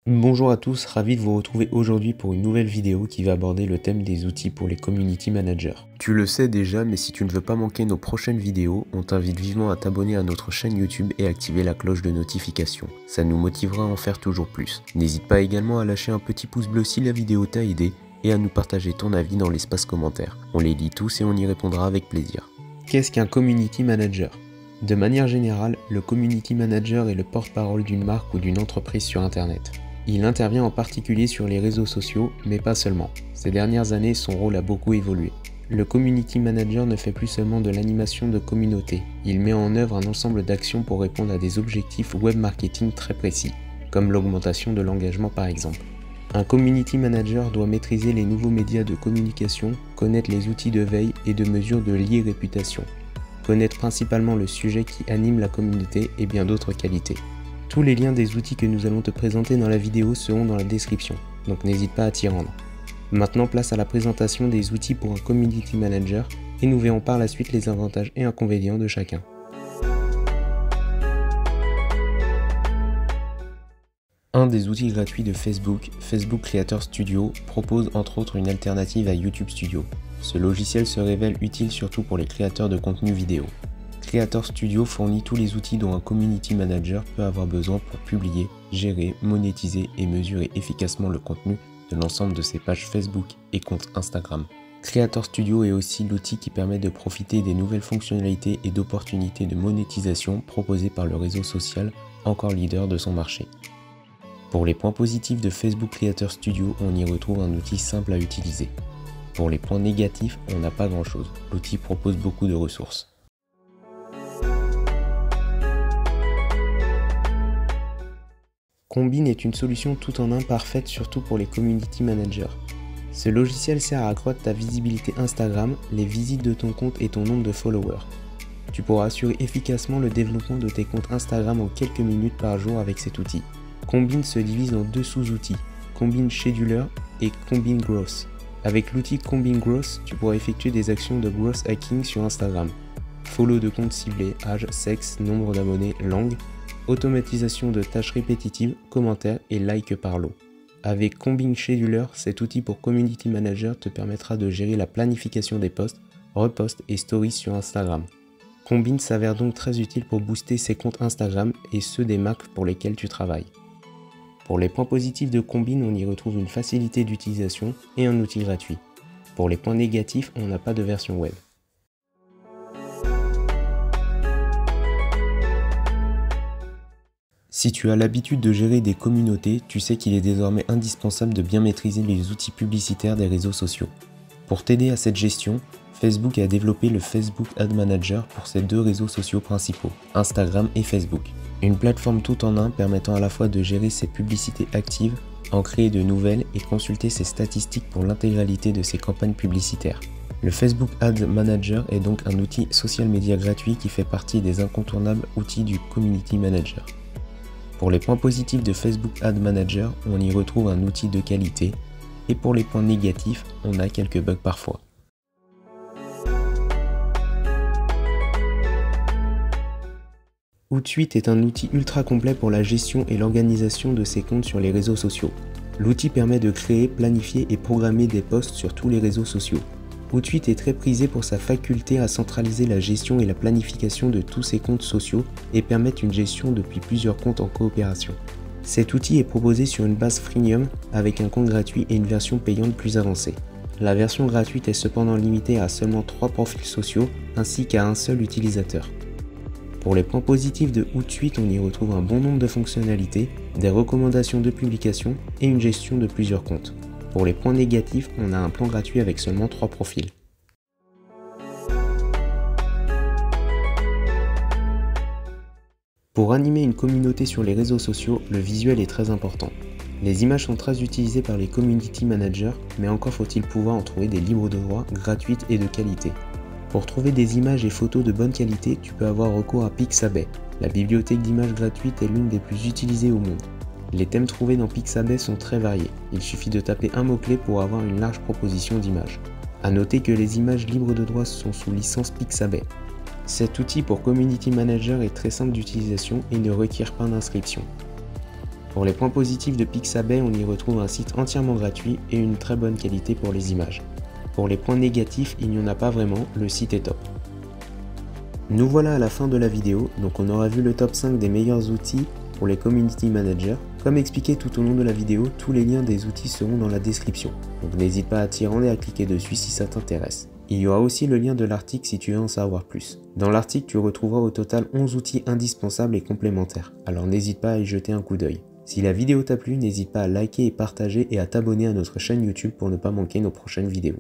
Bonjour à tous, ravi de vous retrouver aujourd'hui pour une nouvelle vidéo qui va aborder le thème des outils pour les community managers. Tu le sais déjà, mais si tu ne veux pas manquer nos prochaines vidéos, on t'invite vivement à t'abonner à notre chaîne YouTube et activer la cloche de notification. Ça nous motivera à en faire toujours plus. N'hésite pas également à lâcher un petit pouce bleu si la vidéo t'a aidé et à nous partager ton avis dans l'espace commentaire. On les lit tous et on y répondra avec plaisir. Qu'est-ce qu'un community manager ? De manière générale, le community manager est le porte-parole d'une marque ou d'une entreprise sur Internet. Il intervient en particulier sur les réseaux sociaux, mais pas seulement. Ces dernières années, son rôle a beaucoup évolué. Le community manager ne fait plus seulement de l'animation de communauté, il met en œuvre un ensemble d'actions pour répondre à des objectifs web marketing très précis, comme l'augmentation de l'engagement par exemple. Un community manager doit maîtriser les nouveaux médias de communication, connaître les outils de veille et de mesure de réputation, connaître principalement le sujet qui anime la communauté et bien d'autres qualités. Tous les liens des outils que nous allons te présenter dans la vidéo seront dans la description, donc n'hésite pas à t'y rendre. Maintenant, place à la présentation des outils pour un community manager et nous verrons par la suite les avantages et inconvénients de chacun. Un des outils gratuits de Facebook, Facebook Creator Studio, propose entre autres une alternative à YouTube Studio. Ce logiciel se révèle utile surtout pour les créateurs de contenu vidéo. Creator Studio fournit tous les outils dont un community manager peut avoir besoin pour publier, gérer, monétiser et mesurer efficacement le contenu de l'ensemble de ses pages Facebook et comptes Instagram. Creator Studio est aussi l'outil qui permet de profiter des nouvelles fonctionnalités et d'opportunités de monétisation proposées par le réseau social, encore leader de son marché. Pour les points positifs de Facebook Creator Studio, on y retrouve un outil simple à utiliser. Pour les points négatifs, on n'a pas grand chose. L'outil propose beaucoup de ressources. Combine est une solution tout en un parfaite surtout pour les community managers. Ce logiciel sert à accroître ta visibilité Instagram, les visites de ton compte et ton nombre de followers. Tu pourras assurer efficacement le développement de tes comptes Instagram en quelques minutes par jour avec cet outil. Combine se divise en deux sous-outils, Combine Scheduler et Combine Growth. Avec l'outil Combine Growth, tu pourras effectuer des actions de growth hacking sur Instagram. Follow de comptes ciblés, âge, sexe, nombre d'abonnés, langue, automatisation de tâches répétitives, commentaires et likes par lot. Avec Combine Scheduler, cet outil pour Community Manager te permettra de gérer la planification des posts, reposts et stories sur Instagram. Combine s'avère donc très utile pour booster ses comptes Instagram et ceux des marques pour lesquelles tu travailles. Pour les points positifs de Combine, on y retrouve une facilité d'utilisation et un outil gratuit. Pour les points négatifs, on n'a pas de version web. Si tu as l'habitude de gérer des communautés, tu sais qu'il est désormais indispensable de bien maîtriser les outils publicitaires des réseaux sociaux. Pour t'aider à cette gestion, Facebook a développé le Facebook Ad Manager pour ses deux réseaux sociaux principaux, Instagram et Facebook. Une plateforme tout en un permettant à la fois de gérer ses publicités actives, en créer de nouvelles et consulter ses statistiques pour l'intégralité de ses campagnes publicitaires. Le Facebook Ad Manager est donc un outil social media gratuit qui fait partie des incontournables outils du Community Manager. Pour les points positifs de Facebook Ad Manager, on y retrouve un outil de qualité, et pour les points négatifs, on a quelques bugs parfois. Hootsuite est un outil ultra complet pour la gestion et l'organisation de ses comptes sur les réseaux sociaux. L'outil permet de créer, planifier et programmer des posts sur tous les réseaux sociaux. Hootsuite est très prisé pour sa faculté à centraliser la gestion et la planification de tous ses comptes sociaux et permettre une gestion depuis plusieurs comptes en coopération. Cet outil est proposé sur une base freemium avec un compte gratuit et une version payante plus avancée. La version gratuite est cependant limitée à seulement 3 profils sociaux ainsi qu'à un seul utilisateur. Pour les points positifs de Hootsuite, on y retrouve un bon nombre de fonctionnalités, des recommandations de publication et une gestion de plusieurs comptes. Pour les points négatifs, on a un plan gratuit avec seulement 3 profils. Pour animer une communauté sur les réseaux sociaux, le visuel est très important. Les images sont très utilisées par les community managers, mais encore faut-il pouvoir en trouver des libres de droit, gratuites et de qualité. Pour trouver des images et photos de bonne qualité, tu peux avoir recours à Pixabay. La bibliothèque d'images gratuite est l'une des plus utilisées au monde. Les thèmes trouvés dans Pixabay sont très variés. Il suffit de taper un mot-clé pour avoir une large proposition d'images. A noter que les images libres de droit sont sous licence Pixabay. Cet outil pour Community Manager est très simple d'utilisation et ne requiert pas d'inscription. Pour les points positifs de Pixabay, on y retrouve un site entièrement gratuit et une très bonne qualité pour les images. Pour les points négatifs, il n'y en a pas vraiment, le site est top. Nous voilà à la fin de la vidéo, donc on aura vu le top 5 des meilleurs outils pour les community managers. Comme expliqué tout au long de la vidéo, tous les liens des outils seront dans la description, donc n'hésite pas à t'y rendre et à cliquer dessus si ça t'intéresse. Il y aura aussi le lien de l'article si tu veux en savoir plus. Dans l'article, tu retrouveras au total 11 outils indispensables et complémentaires, alors n'hésite pas à y jeter un coup d'œil. Si la vidéo t'a plu, n'hésite pas à liker et partager et à t'abonner à notre chaîne YouTube pour ne pas manquer nos prochaines vidéos.